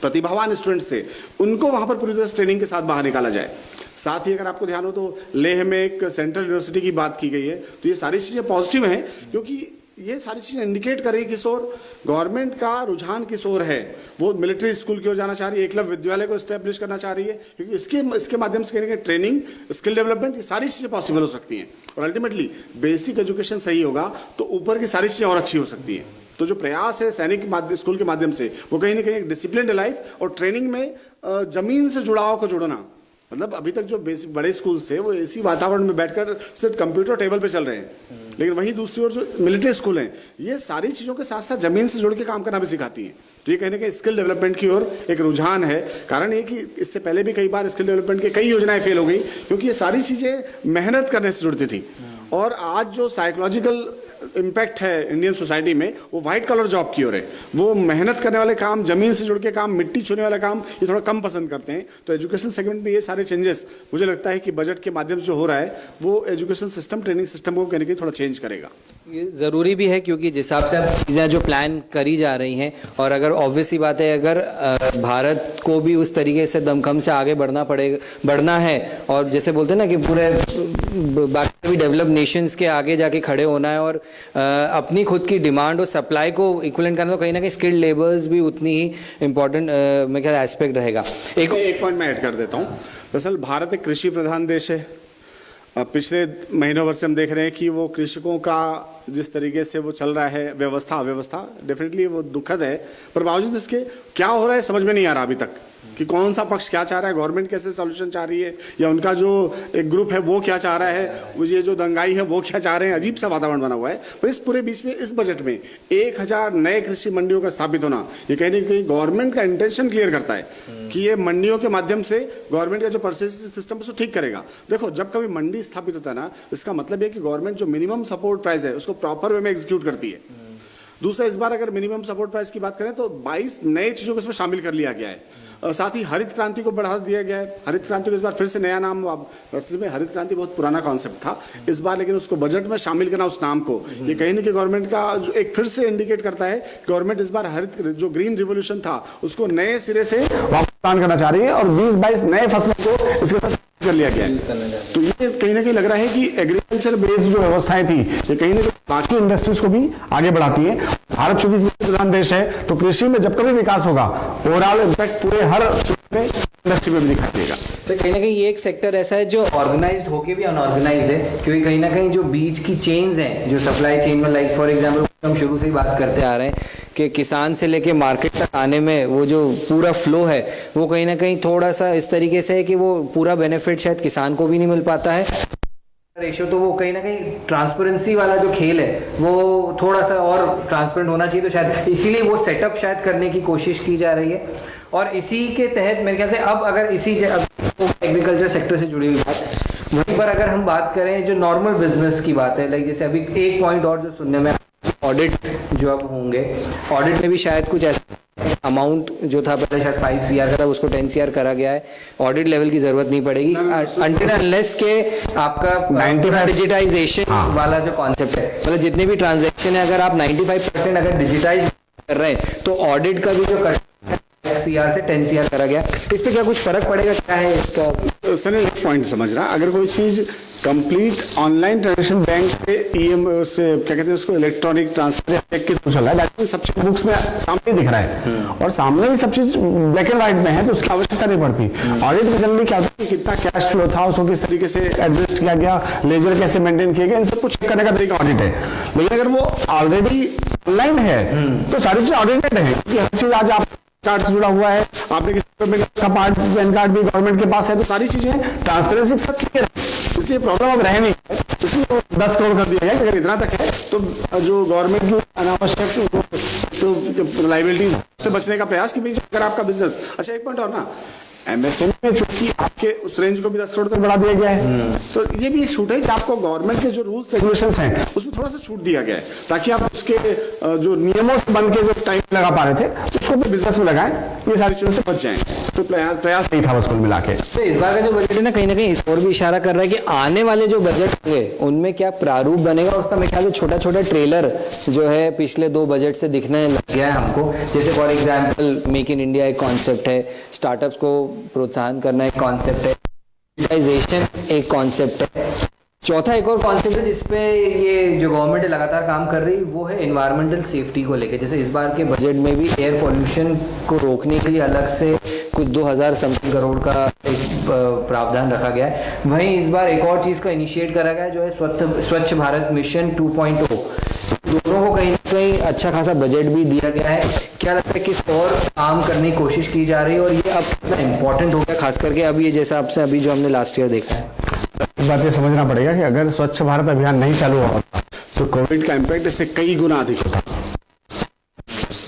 प्रतिभावान स्टूडेंट्स थे उनको वहां पर पूरी तरह से ट्रेनिंग के साथ बाहर निकाला जाए। साथ ही अगर आपको ध्यान हो तो लेह में एक सेंट्रल यूनिवर्सिटी की बात की गई है, तो ये सारी चीज़ें पॉजिटिव हैं, क्योंकि ये सारी चीज़ें इंडिकेट कर रही है किस ओर गवर्नमेंट का रुझान किस ओर है। वो मिलिट्री स्कूल की ओर जाना चाह रही है, एकलव्य विद्यालय को स्टैब्लिश करना चाह रही है, क्योंकि इसके माध्यम से कहीं ट्रेनिंग, स्किल डेवलपमेंट, ये सारी चीज़ें पॉसिबल हो सकती हैं। और अल्टीमेटली बेसिक एजुकेशन सही होगा तो ऊपर की सारी चीज़ें और अच्छी हो सकती हैं। तो जो प्रयास है सैनिक स्कूल के माध्यम से वो कहीं ना कहीं एक डिसिप्लिन्ड लाइफ और ट्रेनिंग में जमीन से जुड़ाव को जोड़ना, मतलब अभी तक जो बेसिक बड़े स्कूल्स थे वो ऐसी वातावरण में बैठकर सिर्फ कंप्यूटर टेबल पे चल रहे हैं, लेकिन वहीं दूसरी ओर जो मिलिट्री स्कूल हैं ये सारी चीज़ों के साथ साथ जमीन से जुड़ के काम करना भी सिखाती हैं। तो ये कहने के स्किल डेवलपमेंट की ओर एक रुझान है। कारण ये कि इससे पहले भी कई बार स्किल डेवलपमेंट की कई योजनाएं फेल हो गई, क्योंकि ये सारी चीज़ें मेहनत करने से जुड़ती थी। और आज जो साइकोलॉजिकल इम्पैक्ट है इंडियन सोसाइटी में वो वाइट कॉलर जॉब की ओर है, वो मेहनत करने वाले काम, जमीन से जुड़ के काम, मिट्टी छूने वाला काम ये थोड़ा कम पसंद करते हैं। तो एजुकेशन सेगमेंट में ये सारे चेंजेस मुझे लगता है कि बजट के माध्यम से जो हो रहा है वो एजुकेशन सिस्टम, ट्रेनिंग सिस्टम को कहने के थोड़ा चेंज करेगा। ये ज़रूरी भी है क्योंकि जिस हिसाब से चीज़ें जो प्लान करी जा रही हैं, और अगर ऑब्वियस सी बात है अगर भारत को भी उस तरीके से दमखम से आगे बढ़ना है, और जैसे बोलते हैं ना कि पूरे बाकी भी डेवलप नेशंस के आगे जाके खड़े होना है और अपनी खुद की डिमांड और सप्लाई को इक्विवेलेंट करना, तो कहीं ना कहीं स्किल्ड लेबर्स भी उतनी ही इम्पोर्टेंट मेरे ख्याल एस्पेक्ट रहेगा। एक पॉइंट मैं ऐड कर देता हूँ। दरअसल भारत एक कृषि प्रधान देश है। पिछले महीनों वर्ष से हम देख रहे हैं कि वो कृषकों का जिस तरीके से वो चल रहा है व्यवस्था डेफिनेटली वो दुखद है, पर बावजूद इसके क्या हो रहा है समझ में नहीं आ रहा अभी तक कि कौन सा पक्ष क्या चाह रहा है, गवर्नमेंट कैसे सॉल्यूशन चाह रही है, या उनका जो एक ग्रुप है वो क्या चाह रहा है, ये जो दंगाई है वो क्या चाह रहे हैं। अजीब सा वातावरण बना हुआ है। पर इस पूरे बीच में इस बजट में 1000 नए कृषि मंडियों का स्थापित होना, ये कहने की गवर्नमेंट का इंटेंशन क्लियर करता है कि ये मंडियों के माध्यम से गवर्नमेंट का जो परचेसिंग सिस्टम है उसको ठीक करेगा। देखो, जब कभी मंडी स्थापित होता है ना, इसका मतलब है कि गवर्नमेंट जो मिनिमम सपोर्ट प्राइस है उसको प्रॉपर वे में एग्जीक्यूट करती है। दूसरा, इस बार अगर मिनिमम सपोर्ट प्राइस की बात करें तो 22 नए चीजों को इसमें शामिल कर लिया गया है। साथ ही हरित क्रांति को बढ़ा दिया गया है। हरित क्रांति को इस बार फिर से नया नाम, वैसे में हरित क्रांति बहुत पुराना कॉन्सेप्ट था इस बार, लेकिन उसको बजट में शामिल करना उस नाम को, ये कहीं ना कहीं गवर्नमेंट का जो एक फिर से इंडिकेट करता है गवर्नमेंट इस बार हरित जो ग्रीन रिवोल्यूशन था उसको नए सिरे से वापस करना चाह रही है और 20-22 नए फसलों को इसके कर लिया गया है। तो ये कहीं ना कहीं लग रहा है कि एग्रीकल्चर बेस्ड जो व्यवस्थाएं थी ये कहीं ना कहीं बाकी इंडस्ट्रीज को भी आगे बढ़ाती है। भारत चूंकि कृषि प्रधान देश है तो कृषि में जब कभी विकास होगा ओवरऑल इम्पैक्ट पूरे हर इंडस्ट्री में भी दिखाई देगा। तो कहीं ना कहीं ये एक सेक्टर ऐसा है जो ऑर्गेनाइज्ड होके भी अनऑर्गेनाइज्ड है, क्योंकि कहीं ना कहीं जो बीच की चेन्स हैं, जो सप्लाई चेन में, लाइक फॉर एग्जांपल हम शुरू से ही बात करते आ रहे हैं कि किसान से लेके मार्केट तक आने में वो जो पूरा फ्लो है वो कहीं ना कहीं थोड़ा सा इस तरीके से है कि वो पूरा बेनिफिट शायद किसान को भी नहीं मिल पाता है रेशियो। तो वो कहीं ना कहीं ट्रांसपेरेंसी वाला जो खेल है वो थोड़ा सा और ट्रांसपेरेंट होना चाहिए, तो शायद इसीलिए वो सेटअप शायद करने की कोशिश की जा रही है। और इसी के तहत मेरे ख्याल से अब अगर एग्रीकल्चर सेक्टर से जुड़ी हुई बात, वहीं पर अगर हम बात करें जो नॉर्मल बिजनेस की बात है, लाइक जैसे अभी एक पॉइंट और जो सुनने में ऑडिट जो अब होंगे, ऑडिट में भी शायद कुछ ऐसा अमाउंट जो था पहले शायद 5 CR का था उसको 10 CR करा गया है। ऑडिट लेवल की जरूरत नहीं पड़ेगी अनटिल अनलेस के आपका 95 डिजिटाइजेशन वाला जो कॉन्सेप्ट है, मतलब जितने भी ट्रांजैक्शन है अगर आप 95% अगर डिजिटाइज कर रहे हैं तो ऑडिट का भी जो CR से 10 CR करा गया, इस पे क्या कुछ फर्क पड़ेगा, क्या है इसका? सर एक पॉइंट समझ रहा, अगर कोई चीज कंप्लीट ऑनलाइन ट्रांजेक्शन बैंक से EM से क्या कहते हैं उसको इलेक्ट्रॉनिक ट्रांसफर चेक के थ्रू चल रहा है, सब चीज बुक्स में सामने दिख रहा है और सामने भी सब चीज ब्लैक एंड व्हाइट में है, तो उसकी आवश्यकता नहीं पड़ती। ऑडिट में जनरली क्या होता है कि कितना कैश फ्लो था, उसको किस तरीके से एडजस्ट किया गया, लेजर कैसे मेंटेन किया गया, इन सब कुछ चेक करने का तरीका ऑडिट है। लेकिन अगर वो ऑलरेडी ऑनलाइन है तो सारी चीज ऑडिटेड है, क्योंकि हर चीज आज आप कार्ड से जुड़ा हुआ है, आपने किसी का पार्ट पैन कार्ड भी गवर्नमेंट के पास है, तो सारी चीजें ट्रांसपेरेंसी सब क्लियर है, इसलिए प्रॉब्लम अब रह नहीं है। इसलिए 10 करोड़ कर दिया गया, अगर इतना तक है तो जो गवर्नमेंट की अनावश्यक तो लाइबिलिटी से बचने का प्रयास की पीछे अगर आपका बिजनेस। अच्छा एक पॉइंट और ना, MSME में चूंकि आपके उस रेंज को भी 10 करोड़ तक बढ़ा दिया गया है, तो ये भी एक छूट है कि आपको गवर्नमेंट के जो रूल्स रेगुलेशंस हैं उसमें थोड़ा सा छूट दिया गया है, ताकि आप उसके जो नियमों से बन के जो टाइम लगा पा रहे थे उसको भी बिजनेस में लगाएं, ये सारी चीजों से बच जाएं। तो प्रयास नहीं था बस कुल मिला के। तो इस बार का जो बजट है ना कहीं ना कहीं इस और भी इशारा कर रहा है कि आने वाले जो बजट होंगे उनमें क्या प्रारूप बनेगा, उसका मेरे ख्याल से छोटा छोटा ट्रेलर जो है पिछले 2 बजट से दिखने लग गया है हमको। जैसे for example make in India एक कॉन्सेप्ट है, स्टार्टअप्स को प्रोत्साहन करना एक कॉन्सेप्ट है, डिजिटाइजेशन एक कॉन्सेप्ट है, चौथा एक और कॉन्सेप्ट है जिसपे ये जो गवर्नमेंट लगातार काम कर रही है वो है एनवायरमेंटल सेफ्टी को लेकर। जैसे इस बार के बजट में भी एयर पोल्यूशन को रोकने के लिए अलग से कुछ 2000 समथिंग करोड़ का एक प्रावधान रखा गया है। वहीं इस बार एक और चीज का इनिशिएट करा गया है जो है स्वच्छ भारत मिशन 2.0। दोनों को कहीं ना कहीं अच्छा खासा बजट भी दिया गया है। क्या लगता है किस और काम करने की कोशिश की जा रही है और ये अब कितना इम्पोर्टेंट हो गया, खास करके अब ये जैसा आपसे अभी जो हमने लास्ट ईयर देखा है? इस बात ये समझना पड़ेगा कि अगर स्वच्छ भारत अभियान नहीं चालू हुआ तो कोविड का इम्पैक्ट इससे कई गुना अधिक होता।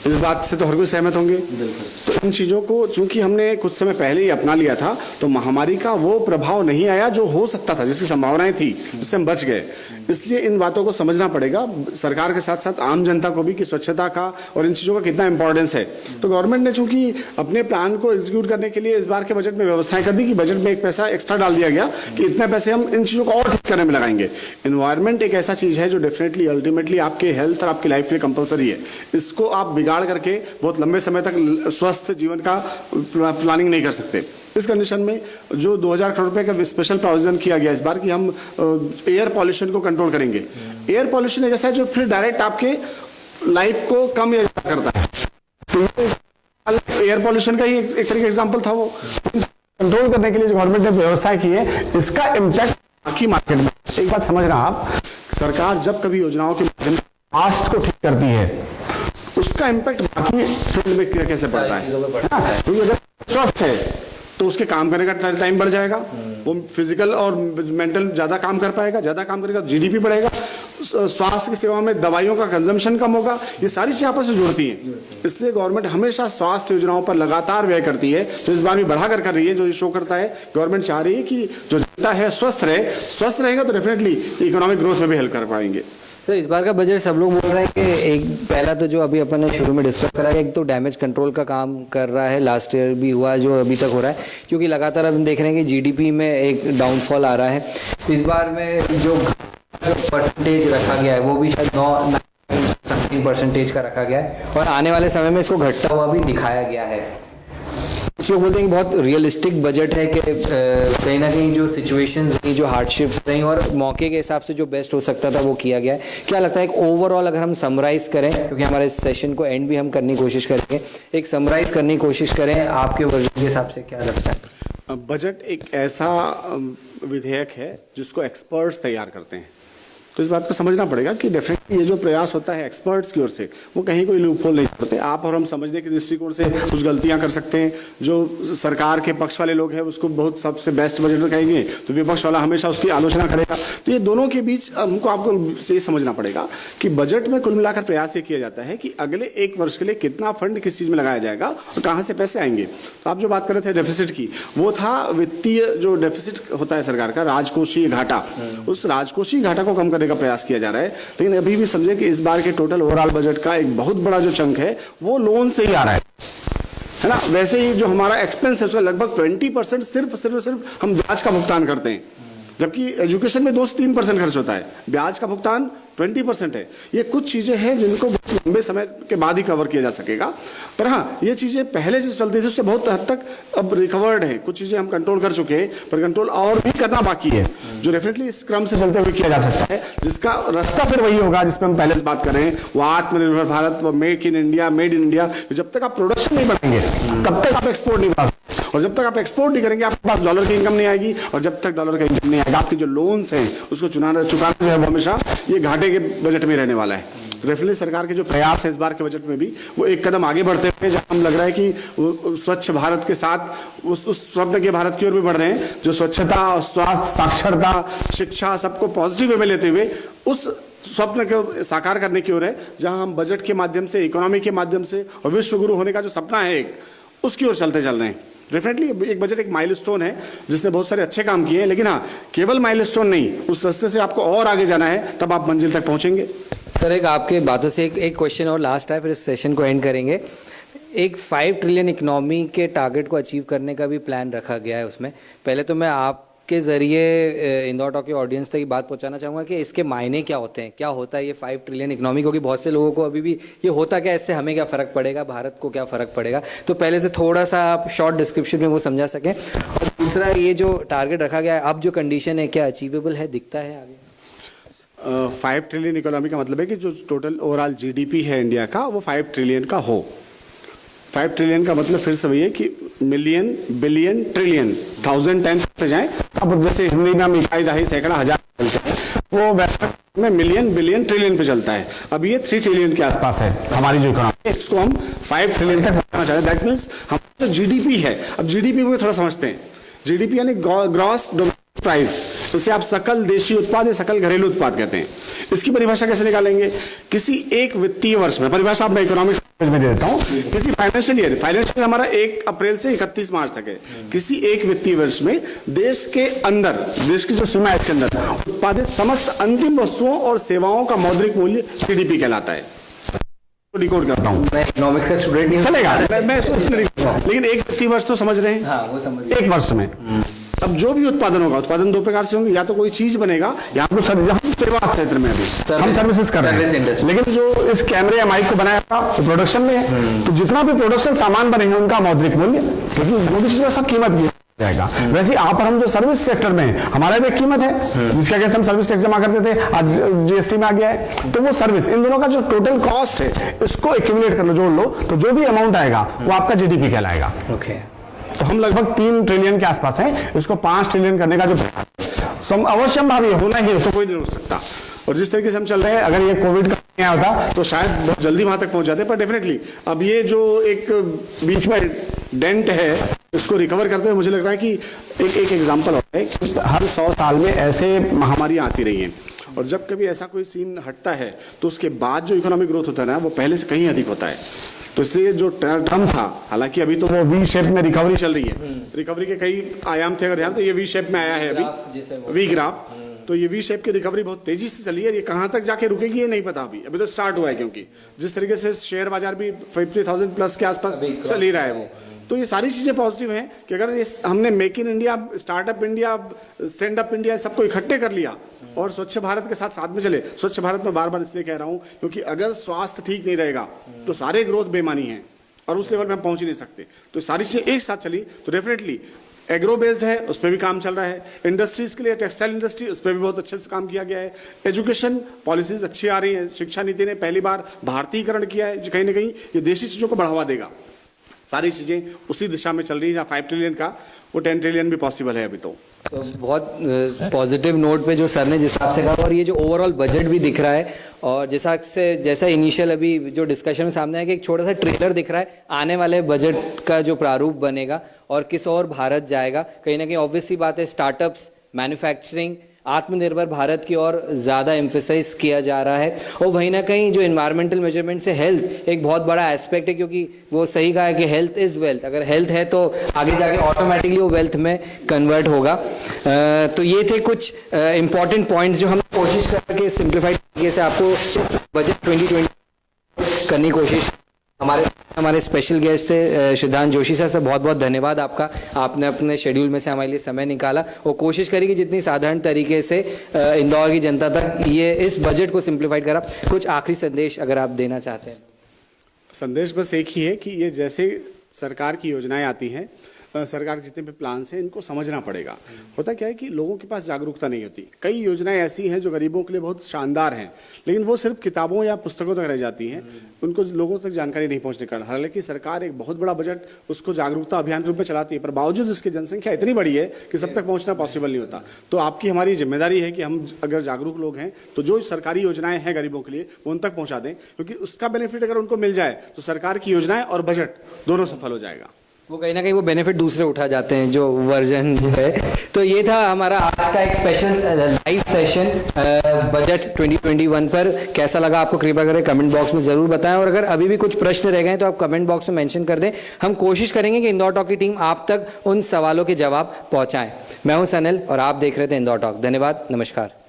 इस बात से तो हर कोई सहमत होंगे। तो इन चीजों को चूंकि हमने कुछ समय पहले ही अपना लिया था तो महामारी का वो प्रभाव नहीं आया जो हो सकता था, जिसकी संभावनाएं थी, जिससे हम बच गए। इसलिए इन बातों को समझना पड़ेगा सरकार के साथ साथ आम जनता को भी कि स्वच्छता का और इन चीजों का कितना इंपॉर्टेंस है। तो गवर्नमेंट ने चूंकि अपने प्लान को एग्जीक्यूट करने के लिए इस बार के बजट में व्यवस्थाएं कर दी कि बजट में एक पैसा एक्स्ट्रा डाल दिया गया कि इतने पैसे हम इन चीजों को और ठीक करने में लगाएंगे। एनवायरमेंट एक ऐसा चीज है जो डेफिनेटली अल्टीमेटली आपके हेल्थ और आपकी लाइफ के लिए कंपलसरी है। इसको आप बिगाड़ करके बहुत लंबे समय तक स्वस्थ जीवन का प्लानिंग नहीं कर सकते। इस कंडीशन में जो 2000 करोड़ रुपए का स्पेशल प्रोविजन किया गया इस बार कि हम एयर पॉल्यूशन को कंट्रोल करेंगे। एयर पॉल्यूशन एक ऐसा है जो फिर डायरेक्ट आपके लाइफ को कम या ज्यादा करता है। तो एयर पॉल्यूशन का ही एक तरीके का एग्जाम्पल था। वो कंट्रोल करने के लिए जो गवर्नमेंट ने व्यवस्था की है, इसका इम्पैक्ट बाकी मार्केट में। एक बात समझ रहे हैं आप, सरकार जब कभी योजनाओं के माध्यम से कास्ट को ठीक करती है उसका इम्पैक्ट बाकी फील्ड में कैसे पड़ता है, क्योंकि अगर स्वस्थ है तो उसके काम करने का टाइम बढ़ जाएगा, वो फिजिकल और मेंटल ज्यादा काम कर पाएगा, ज्यादा काम करेगा, जीडीपी बढ़ेगा, स्वास्थ्य की सेवा में दवाइयों का कंजम्पशन कम होगा। ये सारी चीजें आपस में जुड़ती हैं। इसलिए गवर्नमेंट हमेशा स्वास्थ्य योजनाओं पर लगातार व्यय करती है, तो इस बार भी बढ़ा कर रही है, जो शो करता है गवर्नमेंट चाह रही है कि जो जनता है स्वस्थ रहे। स्वस्थ रहेगा तो डेफिनेटली इकोनॉमिक ग्रोथ में भी हेल्प कर पाएंगे। तो इस बार का बजट सब लोग बोल रहे हैं कि एक पहला तो जो अभी अपन ने शुरू में डिस्कस करा है, एक तो डैमेज कंट्रोल का काम कर रहा है, लास्ट ईयर भी हुआ जो अभी तक हो रहा है, क्योंकि लगातार हम देख रहे हैं कि जीडीपी में एक डाउनफॉल आ रहा है। इस बार में जो परसेंटेज रखा गया है वो भी शायद 9% का रखा गया है और आने वाले समय में इसको घटता हुआ भी दिखाया गया है। कुछ लोग बोलते हैं कि बहुत रियलिस्टिक बजट है कि कहीं ना कहीं जो सिचुएशंस रही, जो हार्डशिप्स रही और मौके के हिसाब से जो बेस्ट हो सकता था वो किया गया है। क्या लगता है एक ओवरऑल अगर हम समराइज करें, क्योंकि हमारे सेशन को एंड भी हम करने की कोशिश करेंगे, एक समराइज करने की कोशिश करें आपके वर्जन के हिसाब से क्या लगता है? बजट एक ऐसा विधेयक है जिसको एक्सपर्ट्स तैयार करते हैं। तो इस बात को समझना पड़ेगा कि डेफिनेटली ये जो प्रयास होता है एक्सपर्ट्स की ओर से, वो कहीं कोई लूपहोल नहीं छोड़ते। आप और हम समझने के दृष्टिकोण से कुछ गलतियां कर सकते हैं। जो सरकार के पक्ष वाले लोग हैं उसको बहुत सबसे बेस्ट बजट कहेंगे, तो विपक्ष वाला हमेशा उसकी आलोचना करेगा। तो ये दोनों के बीच हमको आपको ये समझना पड़ेगा कि बजट में कुल मिलाकर प्रयास ये किया जाता है कि अगले 1 वर्ष के लिए कितना फंड किस चीज में लगाया जाएगा और कहाँ से पैसे आएंगे। तो आप जो बात कर रहे थे डेफिसिट की, वो था वित्तीय जो डेफिसिट होता है सरकार का, राजकोषीय घाटा। उस राजकोषीय घाटा को कम करने का प्रयास किया जा रहा है। लेकिन अभी भी समझे कि इस बार के टोटल ओवरऑल बजट का एक बहुत बड़ा जो चंक है वो लोन से ही आ रहा है ना। वैसे ही जो हमारा एक्सपेंस है उसका लगभग 20% सिर्फ हम ब्याज का भुगतान करते हैं, जबकि एजुकेशन में 2 से 3% खर्च होता है, ब्याज का भुगतान 20% है। ये कुछ चीजें हैं जिनको बहुत लंबे समय के बाद ही कवर किया जा सकेगा। पर हाँ, ये चीजें पहले जो चलती थी उससे बहुत हद तक अब रिकवर्ड है। कुछ चीजें हम कंट्रोल कर चुके हैं, पर कंट्रोल और भी करना बाकी है, जो डेफिनेटली इस क्रम से चलते हुए किया जा सकता है, जिसका रास्ता फिर वही होगा जिसपे हम पहले से बात कर रहे हैं, वो आत्मनिर्भर भारत, वो make in India, made in India. जब तक आप प्रोडक्शन नहीं बढ़ाएंगे तब तक आप एक्सपोर्ट नहीं बढ़ा सकते, और जब तक आप एक्सपोर्ट नहीं करेंगे आपके पास डॉलर की इनकम नहीं आएगी, और जब तक डॉलर का इनकम नहीं आएगा आपके जो लोन्स हैं उसको चुकाना जो है वो हमेशा ये घाटे के बजट में रहने वाला है। डेफिनेटली सरकार के जो प्रयास है इस बार के बजट में भी वो एक कदम आगे बढ़ते हुए, जहां हम लग रहा है कि वो स्वच्छ भारत के साथ उस स्वप्न के भारत की ओर भी बढ़ रहे हैं, जो स्वच्छता, स्वास्थ्य, साक्षरता, शिक्षा सबको पॉजिटिव वे में लेते हुए उस स्वप्न को साकार करने की ओर है, जहां हम बजट के माध्यम से, इकोनॉमी के माध्यम से और विश्व गुरु होने का जो सपना है एक, उसकी ओर चलते चल रहे हैं। डेफिनेटली एक बजट एक माइलस्टोन है जिसने बहुत सारे अच्छे काम किए हैं, लेकिन हाँ, केवल माइलस्टोन नहीं, उस रास्ते से आपको और आगे जाना है, तब आप मंजिल तक पहुंचेंगे। सर, एक आपके बातों से एक क्वेश्चन और लास्ट है, फिर इस सेशन को एंड करेंगे। एक 5 ट्रिलियन इकोनॉमी के टारगेट को अचीव करने का भी प्लान रखा गया है उसमें। पहले तो मैं आपके ज़रिए इंदौर टॉक के ऑडियंस तक ये बात पहुंचाना चाहूँगा कि इसके मायने क्या होते हैं, क्या होता है ये 5 ट्रिलियन इकोनॉमी, क्योंकि बहुत से लोगों को अभी भी ये होता क्या, इससे हमें क्या फ़र्क पड़ेगा, भारत को क्या फ़र्क पड़ेगा। तो पहले से थोड़ा सा आप शॉर्ट डिस्क्रिप्शन में वो समझा सकें। और दूसरा, ये जो टारगेट रखा गया है, अब जो कंडीशन है, क्या अचीवेबल है, दिखता है आगे? 5 ट्रिलियन इकोनॉमी का मतलब है कि जो टोटल ओवरऑल जीडीपी है इंडिया का वो 5 ट्रिलियन का हो। 5 ट्रिलियन का मतलब फिर से वही है कि मिलियन, बिलियन, ट्रिलियन 1000 टाइम्स करते जाएं। अब जैसे हिंदी में हम इकाई, दहाई, सैकड़ा, हजार चलते हैं, वो वैसे में मिलियन, बिलियन, ट्रिलियन पे चलता है। अब ये 3 ट्रिलियन के आसपास है हमारी जो इकोनॉमी, इसको हम 5 ट्रिलियन तक बढ़ाना चाहते हैं। दैट मीन्स हमारा जो जीडीपी है, अब जीडीपी को थोड़ा समझते हैं। जीडीपी यानी ग्रॉस डोमेस्टिक प्राइस, इसे आप सकल देशी उत्पाद या सकल घरेलू उत्पाद कहते हैं। इसकी परिभाषा कैसे निकालेंगे? किसी एक वित्तीय वर्ष में, परिभाषा मैं इकोनॉमिक्स में दे देता हूं, किसी फाइनेंशियल ईयर हमारा 1 अप्रैल से 31 मार्च तक है, किसी एक वित्तीय वर्ष में देश के अंदर, देश की जो सीमा है इसके अंदर उत्पादित समस्त अंतिम वस्तुओं और सेवाओं का मौद्रिक मूल्य जीडीपी कहलाता है। डिकोड करता हूँ, मैं इकोनॉमिक्स का स्टूडेंट नहीं चलेगा, मैं लेकिन एक वित्तीय वर्ष तो समझ रहे हैं। हाँ, वो समझ, एक वर्ष में अब जो भी उत्पादन होगा, उत्पादन 2 प्रकार से होंगे, या तो कोई चीज बनेगा या तो सेवा क्षेत्र में अभी हम सर्विसेज कर रहे हैं। लेकिन जो इस कैमरे या माइक को बनाया था तो प्रोडक्शन में है, तो जितना भी प्रोडक्शन सामान बनेंगे उनका मौद्रिक मूल्य, क्योंकि वो भी चीज सब कीमत की जाएगा। वैसे आप और हम जो सर्विस सेक्टर में हैं, हमारा भी कीमत है, जिसका कैसे हम सर्विस टैक्स जमा करते थे, आज जीएसटी में आ गया है, तो वो सर्विस, इन दोनों का जो टोटल कॉस्ट है इसको एक्यूमुलेट कर लो, जोड़ लो, तो जो भी अमाउंट आएगा वो आपका जीडीपी कहलाएगा। ओके, तो हम लगभग 3 ट्रिलियन के आसपास हैं, इसको 5 ट्रिलियन करने का जो अवश्य भावी होना ही है, उसको कोई नहीं रोक सकता। और जिस तरीके से हम चल रहे हैं, अगर ये कोविड का नहीं होता तो शायद बहुत जल्दी वहां तक पहुंच जाते, पर डेफिनेटली अब ये जो एक बीच में डेंट है उसको रिकवर करते हुए मुझे लग रहा है कि एक एग्जाम्पल होता है कि हर 100 साल में ऐसे महामारियां आती रही हैं, और जब कभी ऐसा कोई सीन हटता है तो उसके बाद जो इकोनॉमिक ग्रोथ होता है ना, वो पहले से कहीं अधिक होता है। तो इसलिए जो टर्म था, हालांकि अभी तो वो वी शेप में रिकवरी चल रही है, रिकवरी के कई आयाम थे, अगर ध्यान तो ये वी शेप में आया है अभी, वी ग्राफ। तो ये वी शेप की रिकवरी बहुत तेजी से चली है, ये कहां तक जाके रुकेगी ये नहीं पता अभी तो स्टार्ट हुआ है, क्योंकि जिस तरीके से शेयर बाजार भी 50,000 प्लस के आसपास चल ही रहा है वो। तो ये सारी चीजें पॉजिटिव हैं कि अगर हमने make in India, startup India, stand up India सबको इकट्ठे कर लिया और स्वच्छ भारत के साथ में चले। स्वच्छ भारत में बार बार इसलिए कह रहा हूं क्योंकि अगर स्वास्थ्य ठीक नहीं रहेगा तो सारे ग्रोथ बेमानी है और उस लेवल पे हम पहुंच ही नहीं सकते। तो सारी चीजें एक साथ चली तो डेफिनेटली एग्रो बेस्ड है, उस पर भी काम चल रहा है। इंडस्ट्रीज के लिए टेक्सटाइल इंडस्ट्री, उस पर भी बहुत अच्छे से काम किया गया है। एजुकेशन पॉलिसीज अच्छी आ रही है, शिक्षा नीति ने पहली बार भारतीयकरण किया है, कहीं ना कहीं ये देशी चीजों को बढ़ावा देगा। सारी चीजें उसी दिशा में चल रही है। 5 ट्रिलियन का वो 10 ट्रिलियन भी पॉसिबल है अभी तो। तो बहुत पॉजिटिव नोट पे जो सर ने जिस हिसाब से कहा, और ये जो ओवरऑल बजट भी दिख रहा है, और जैसा इनिशियल अभी जो डिस्कशन में सामने आया कि एक छोटा सा ट्रेलर दिख रहा है आने वाले बजट का जो प्रारूप बनेगा और किस और भारत जाएगा, कहीं ना कहीं ऑब्वियस सी बात है स्टार्टअप्स, मैन्युफैक्चरिंग, आत्मनिर्भर भारत की ओर ज़्यादा एम्फेसाइज किया जा रहा है। और वहीं ना कहीं जो इन्वायरमेंटल मेजरमेंट से हेल्थ एक बहुत बड़ा एस्पेक्ट है, क्योंकि वो सही कहा है कि हेल्थ इज़ वेल्थ। अगर हेल्थ है तो आगे जाके ऑटोमेटिकली वो वेल्थ में कन्वर्ट होगा। तो ये थे कुछ इंपॉर्टेंट पॉइंट्स जो हम कोशिश करके सिंप्लीफाइड तरीके से आपको बजट 2020 करने की कोशिश। हमारे स्पेशल गेस्ट थे सिद्धांत जोशी सर बहुत बहुत धन्यवाद आपका। आपने अपने शेड्यूल में से हमारे लिए समय निकाला और कोशिश करी कि जितनी साधारण तरीके से इंदौर की जनता तक ये इस बजट को सिंप्लीफाइड करा। कुछ आखिरी संदेश अगर आप देना चाहते हैं। संदेश बस एक ही है कि ये जैसे सरकार की योजनाएं आती हैं, सरकार के जितने भी प्लान्स हैं इनको समझना पड़ेगा। होता क्या है कि लोगों के पास जागरूकता नहीं होती। कई योजनाएं ऐसी हैं जो गरीबों के लिए बहुत शानदार हैं, लेकिन वो सिर्फ किताबों या पुस्तकों तक रह जाती हैं, उनको लोगों तक जानकारी नहीं पहुंचने का। हालांकि सरकार एक बहुत बड़ा बजट उसको जागरूकता अभियान के रूप में चलाती है, पर बावजूद उसकी जनसंख्या इतनी बड़ी है कि सब तक पहुंचना पॉसिबल नहीं होता। तो आपकी हमारी जिम्मेदारी है कि हम अगर जागरूक लोग हैं तो जो सरकारी योजनाएं हैं गरीबों के लिए वो उन तक पहुंचा दें, क्योंकि उसका बेनिफिट अगर उनको मिल जाए तो सरकार की योजनाएं और बजट दोनों सफल हो जाएगा। वो कहीं ना कहीं वो बेनिफिट दूसरे उठा जाते हैं जो वर्जन है। तो ये था हमारा आज का एक स्पेशल लाइव सेशन बजट 2021 पर। कैसा लगा आपको कृपया करें कमेंट बॉक्स में ज़रूर बताएं, और अगर अभी भी कुछ प्रश्न रह गए तो आप कमेंट बॉक्स में मेंशन कर दें। हम कोशिश करेंगे कि इंदौर टॉक की टीम आप तक उन सवालों के जवाब पहुंचाएं। मैं हूं सनल और आप देख रहे थे इंदौर टॉक। धन्यवाद, नमस्कार।